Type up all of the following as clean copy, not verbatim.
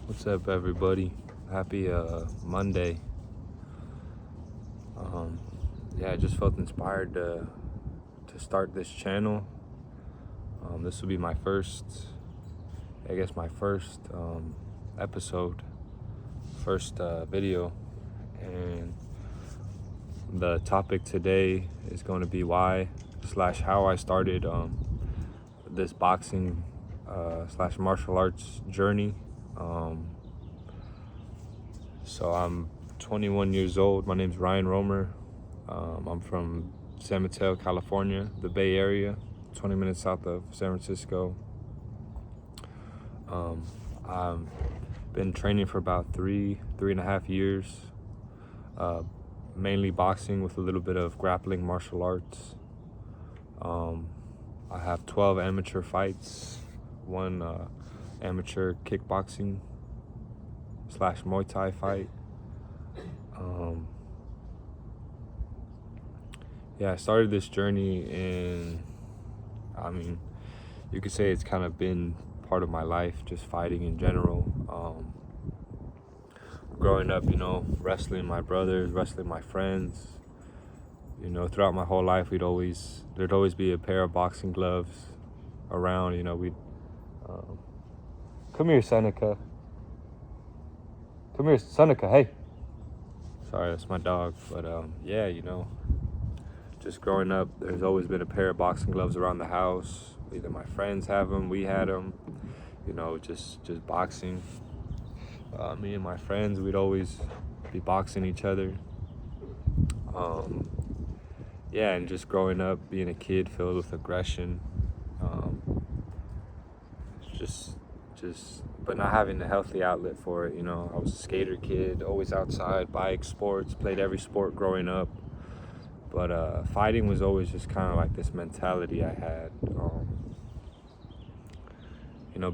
What's up, everybody? Happy Monday. Um, yeah, I just felt inspired to start this channel. This will be my first, my first episode, first video, and the topic today is going to be why/how I started this boxing slash martial arts journey. So I'm 21 years old. My name's Ryan Romer. I'm from San Mateo, California, the Bay Area, 20 minutes south of San Francisco. I've been training for about three and a half years, mainly boxing with a little bit of grappling martial arts. I have 12 amateur fights, one amateur kickboxing slash Muay Thai fight. I started this journey you could say it's kind of been part of my life, just fighting in general. Growing up, wrestling my brothers, wrestling my friends. Throughout my whole life, there'd always be a pair of boxing gloves around. Come here, Seneca. Come here, Seneca. Hey. Sorry, that's my dog. But just growing up, there's always been a pair of boxing gloves around the house. Either my friends have them, we had them. Just boxing. Me and my friends, we'd always be boxing each other. And just growing up, being a kid filled with aggression. But not having a healthy outlet for it. I was a skater kid, always outside, bike, sports, played every sport growing up. But fighting was always just kind of like this mentality I had.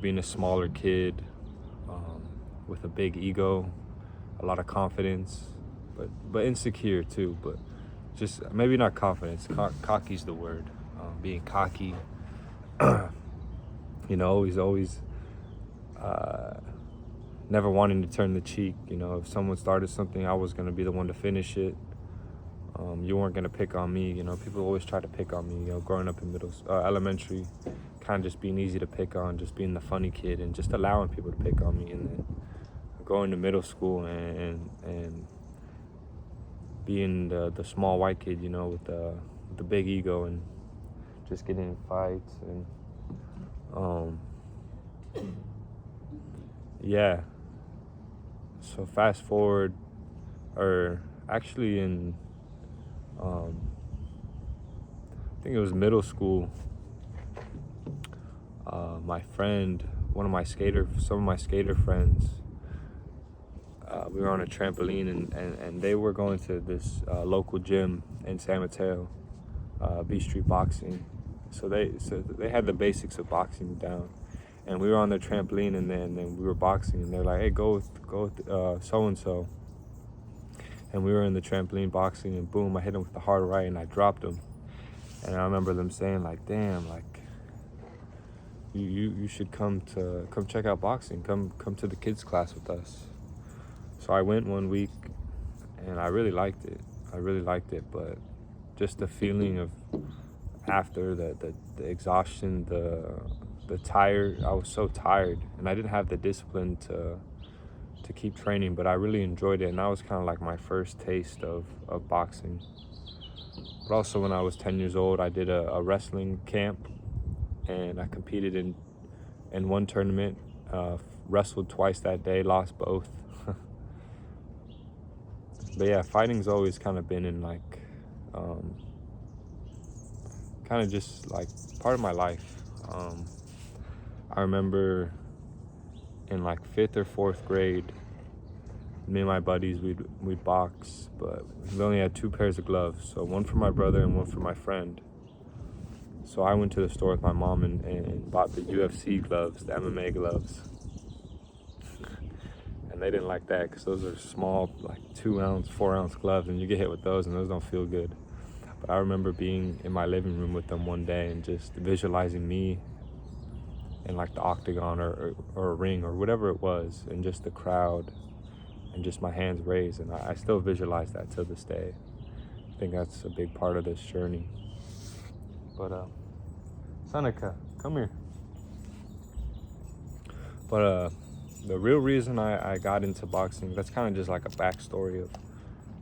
Being a smaller kid with a big ego, a lot of confidence, but insecure too. But just maybe not confidence. Cocky's the word. Being cocky. Always. Never wanting to turn the cheek. If someone started something, I was gonna be the one to finish it. You weren't gonna pick on me. People always try to pick on me. Growing up in elementary, kind of just being easy to pick on, just being the funny kid, and just allowing people to pick on me. And then going to middle school and being the small white kid, with the big ego, and just getting in fights and So fast forward, or actually in I think it was middle school. My friend, some of my skater friends, we were on a trampoline and they were going to this local gym in San Mateo, B Street Boxing. So they had the basics of boxing down, and we were on the trampoline and then we were boxing, and they're like, hey, go with so and so. And we were in the trampoline boxing, and boom, I hit him with the hard right and I dropped him. And I remember them saying like, damn, like you should come check out boxing. Come to the kids class with us. So I went one week and I really liked it. But just the feeling of after the exhaustion, the tired, I was so tired, and I didn't have the discipline to keep training, but I really enjoyed it, and that was kind of like my first taste of boxing. But also when I was 10 years old, I did a wrestling camp, and I competed in one tournament, wrestled twice that day, lost both. But yeah, fighting's always kind of been in like, kind of just like part of my life. I remember in like 5th or 4th grade, me and my buddies, we'd box, but we only had 2 pairs of gloves, so one for my brother and one for my friend. So I went to the store with my mom and bought the UFC gloves, the MMA gloves. And they didn't like that because those are small, like 2-ounce, 4-ounce gloves, and you get hit with those and those don't feel good. But I remember being in my living room with them one day and just visualizing me in like the octagon or a ring or whatever it was, and just the crowd and just my hands raised. And I still visualize that till this day. I think that's a big part of this journey. But Seneca, come here. But the real reason I got into boxing, that's kind of just like a backstory of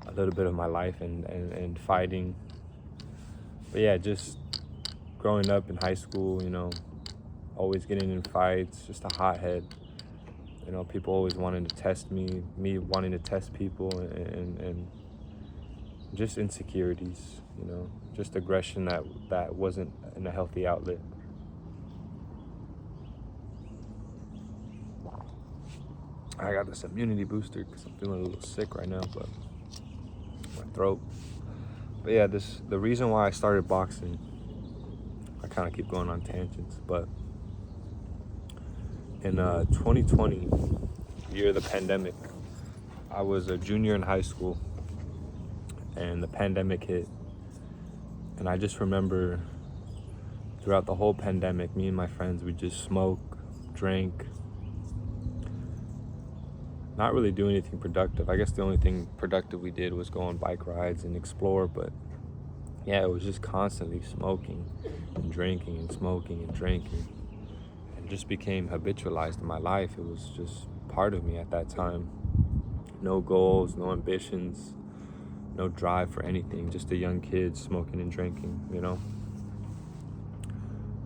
a little bit of my life and fighting. But yeah, just growing up in high school, always getting in fights, just a hothead. People always wanting to test me wanting to test people, and just insecurities, just aggression that wasn't in a healthy outlet. I got this immunity booster because I'm feeling a little sick right now, but my throat. But yeah, the reason why I started boxing, I kind of keep going on tangents, but in 2020, year of the pandemic, I was a junior in high school, and the pandemic hit. And I just remember throughout the whole pandemic, me and my friends, we just smoke, drink, not really do anything productive. I guess the only thing productive we did was go on bike rides and explore, but yeah, it was just constantly smoking and drinking and smoking and drinking, and just became habitualized in my life. It was just part of me at that time. No goals, no ambitions, no drive for anything, just a young kid smoking and drinking,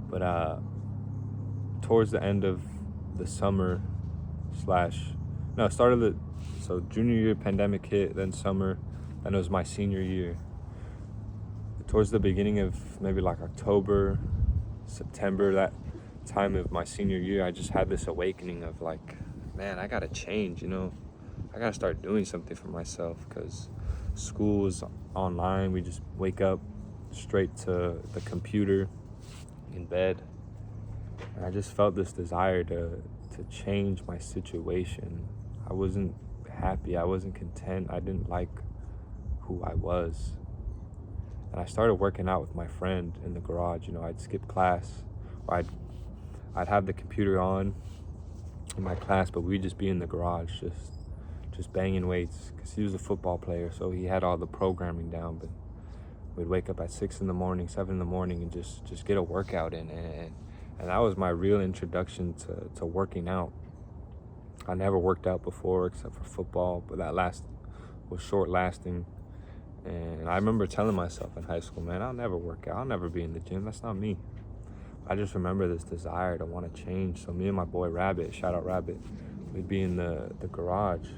But towards the end of the summer so junior year, pandemic hit, then summer, then it was my senior year. Towards the beginning of maybe like October, September, that time of my senior year, I just had this awakening of like, man, I gotta change, I gotta start doing something for myself, because school is online. We just wake up straight to the computer in bed. And I just felt this desire to change my situation. I wasn't happy. I wasn't content. I didn't like who I was. And I started working out with my friend in the garage. I'd skip class, or I'd have the computer on in my class, but we'd just be in the garage, just banging weights, because he was a football player, so he had all the programming down. But we'd wake up at 6 in the morning, 7 in the morning, and just get a workout in. And that was my real introduction to working out. I never worked out before except for football, but that was short lasting. And I remember telling myself in high school, man, I'll never work out. I'll never be in the gym. That's not me. I just remember this desire to want to change. So me and my boy Rabbit, shout out Rabbit, we'd be in the garage,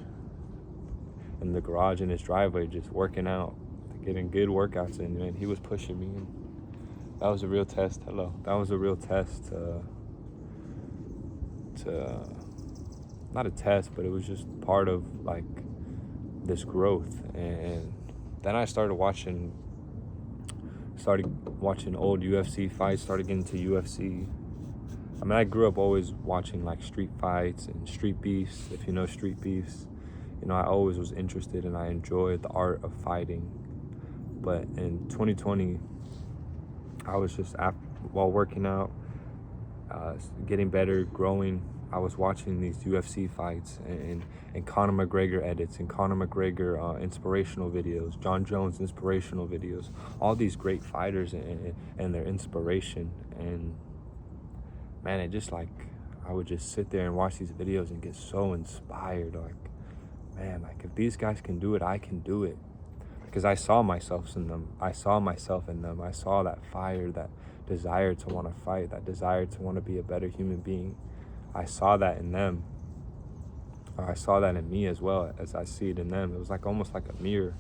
in his driveway, just working out, getting good workouts in. Man, he was pushing me. And that was a real test. That was a real test to not a test, but it was just part of like this growth. And then I started watching old UFC fights, started getting to UFC. I mean, I grew up always watching like street fights and street beefs, if you know street beefs. I always was interested, and I enjoyed the art of fighting. But in 2020, I was just, while working out, getting better, growing, I was watching these UFC fights and Conor McGregor edits and Conor McGregor inspirational videos, John Jones inspirational videos, all these great fighters and their inspiration. And man, it just like, I would just sit there and watch these videos and get so inspired. Like, man, like if these guys can do it, I can do it. Because I saw myself in them. I saw that fire, that desire to want to fight, that desire to want to be a better human being. I saw that in them. I saw that in me as well as I see it in them. It was like almost like a mirror.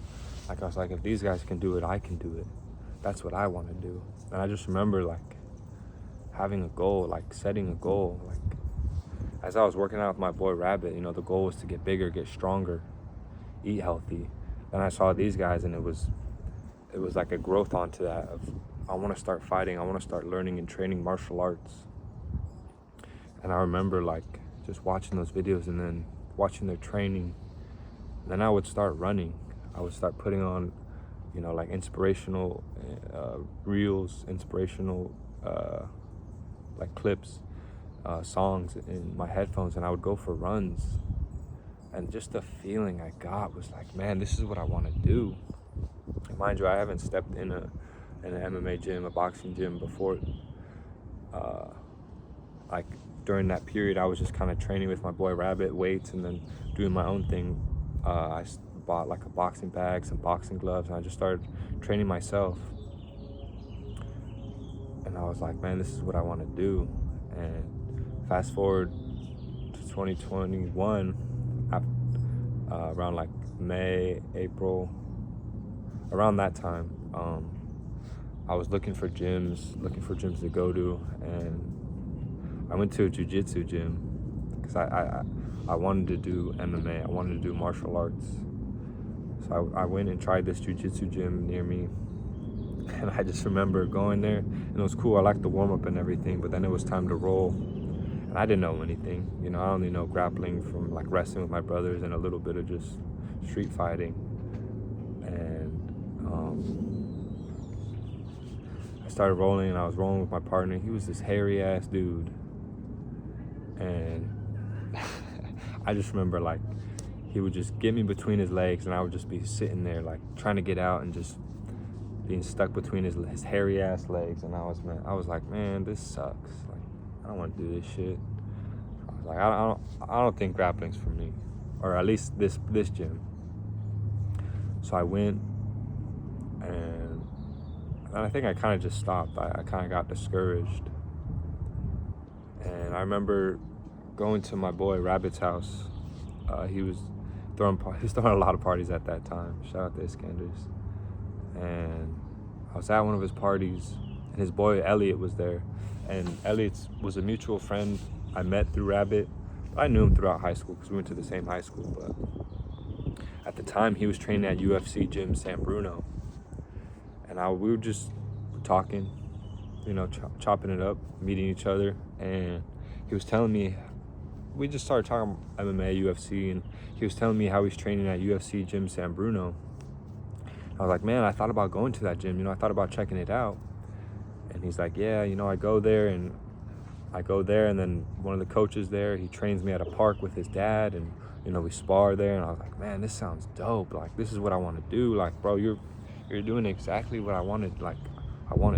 Like I was like, if these guys can do it, I can do it. That's what I want to do. And I just remember like having a goal, like setting a goal. Like as I was working out with my boy Rabbit, the goal was to get bigger, get stronger, eat healthy. Then I saw these guys, and it was like a growth onto that of, I want to start fighting. I want to start learning and training martial arts. And I remember like just watching those videos and then watching their training. And then I would start running. I would start putting on, like inspirational reels, inspirational like clips, songs in my headphones, and I would go for runs. And just the feeling I got was like, man, this is what I want to do. And mind you, I haven't stepped in an MMA gym, a boxing gym before. Like during that period, I was just kind of training with my boy Rabbit, weights, and then doing my own thing. I bought like a boxing bag, some boxing gloves, and I just started training myself. And I was like, man, this is what I want to do. And fast forward to 2021, around like May, April, around that time, I was looking for gyms to go to, and I went to a jiu-jitsu gym because I wanted to do MMA. I wanted to do martial arts. So I went and tried this jiu-jitsu gym near me, and I just remember going there, and it was cool. I liked the warm-up and everything, but then it was time to roll, and I didn't know anything. You know, I only know grappling from like wrestling with my brothers and a little bit of just street fighting. And I started rolling, and I was rolling with my partner. He was this hairy ass dude, and I just remember like he would just get me between his legs, and I would just be sitting there like trying to get out and just being stuck between his hairy ass legs. And I was like, man, this sucks. Like, I don't want to do this shit. I was like, I don't think grappling's for me, or at least this gym. So I went, and I think I kind of just stopped. I kind of got discouraged. And I remember going to my boy Rabbit's house. He was throwing a lot of parties at that time. Shout out to Iskanders. And I was at one of his parties, and his boy Elliot was there. And Elliot was a mutual friend I met through Rabbit. I knew him throughout high school because we went to the same high school. But at the time, he was training at UFC gym San Bruno. And we were just talking, you know, chopping it up, meeting each other. And he was telling me, we just started talking MMA, UFC, and he was telling me how he's training at UFC gym San Bruno. I was like, man, I thought about going to that gym, you know, I thought about checking it out. And he's like, yeah, you know, I go there, and then one of the coaches there, he trains me at a park with his dad, and, you know, we spar there. And I was like, man, this sounds dope. Like, this is what I want to do. Like, bro, you're doing exactly what I want to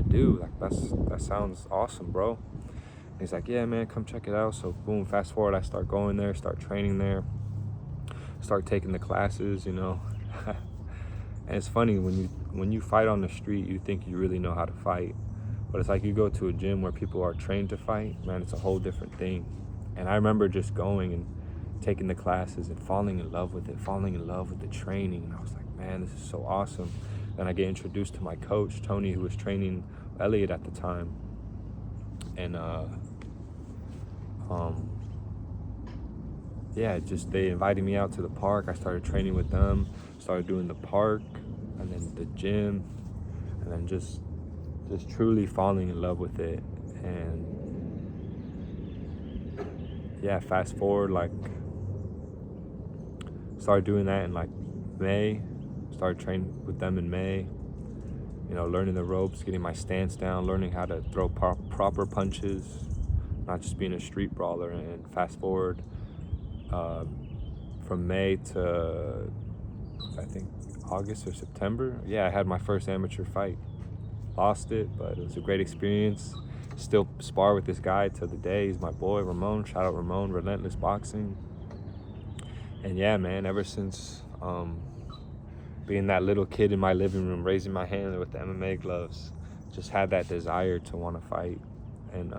do. Like, that sounds awesome, bro. And he's like, yeah, man, come check it out. So boom, fast forward, I start going there, start training there, start taking the classes, you know. And it's funny, when you fight on the street, you think you really know how to fight. But it's like you go to a gym where people are trained to fight, man, it's a whole different thing. And I remember just going and taking the classes and falling in love with the training. And I was like, man, this is so awesome. Then I get introduced to my coach, Tony, who was training Elliot at the time. And they invited me out to the park. I started training with them, started doing the park, and then the gym, and then just truly falling in love with it. And yeah, fast forward, like, started doing that in like May, started training with them in May, you know, learning the ropes, getting my stance down, learning how to throw proper punches, not just being a street brawler. And fast forward from May to, I think, August or September, yeah, I had my first amateur fight. Lost it, but it was a great experience. Still spar with this guy to the day. He's my boy, Ramon. Shout out Ramon, Relentless Boxing. And yeah, man, ever since being that little kid in my living room, raising my hand with the MMA gloves, just had that desire to want to fight. And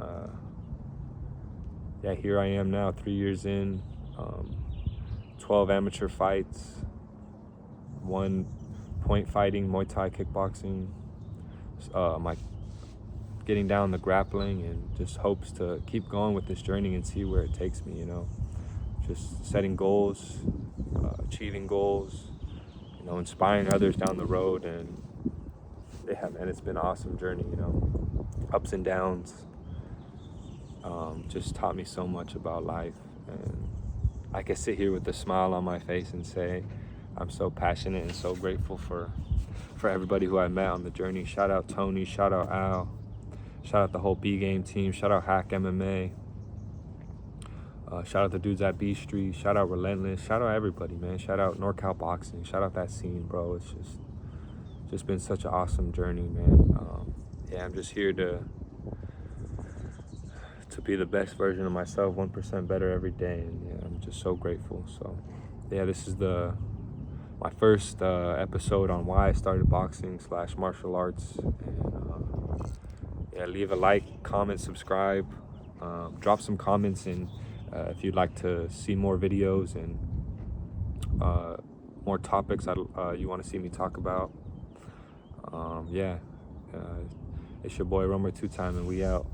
yeah, here I am now, 3 years in, 12 amateur fights, 1 point fighting, Muay Thai kickboxing, my getting down the grappling, and just hopes to keep going with this journey and see where it takes me, you know. Just setting goals, achieving goals, you know, inspiring others down the road. And yeah, man, it's been an awesome journey, you know, ups and downs. Just taught me so much about life, and I can sit here with a smile on my face and say I'm so passionate and so grateful for everybody who I met on the journey. Shout out Tony, shout out Al, shout out the whole B Game team, shout out Hack MMA. Shout out the dudes at B Street. Shout out Relentless. Shout out everybody, man. Shout out NorCal Boxing. Shout out that scene, bro. It's just been such an awesome journey, man. Yeah, I'm just here to be the best version of myself, 1% better every day, and yeah, I'm just so grateful. So yeah, this is my first episode on why I started boxing / martial arts. And yeah, leave a like, comment, subscribe, drop some comments in if you'd like to see more videos and more topics you want to see me talk about. Yeah, it's your boy Romer 2 Time, and we out.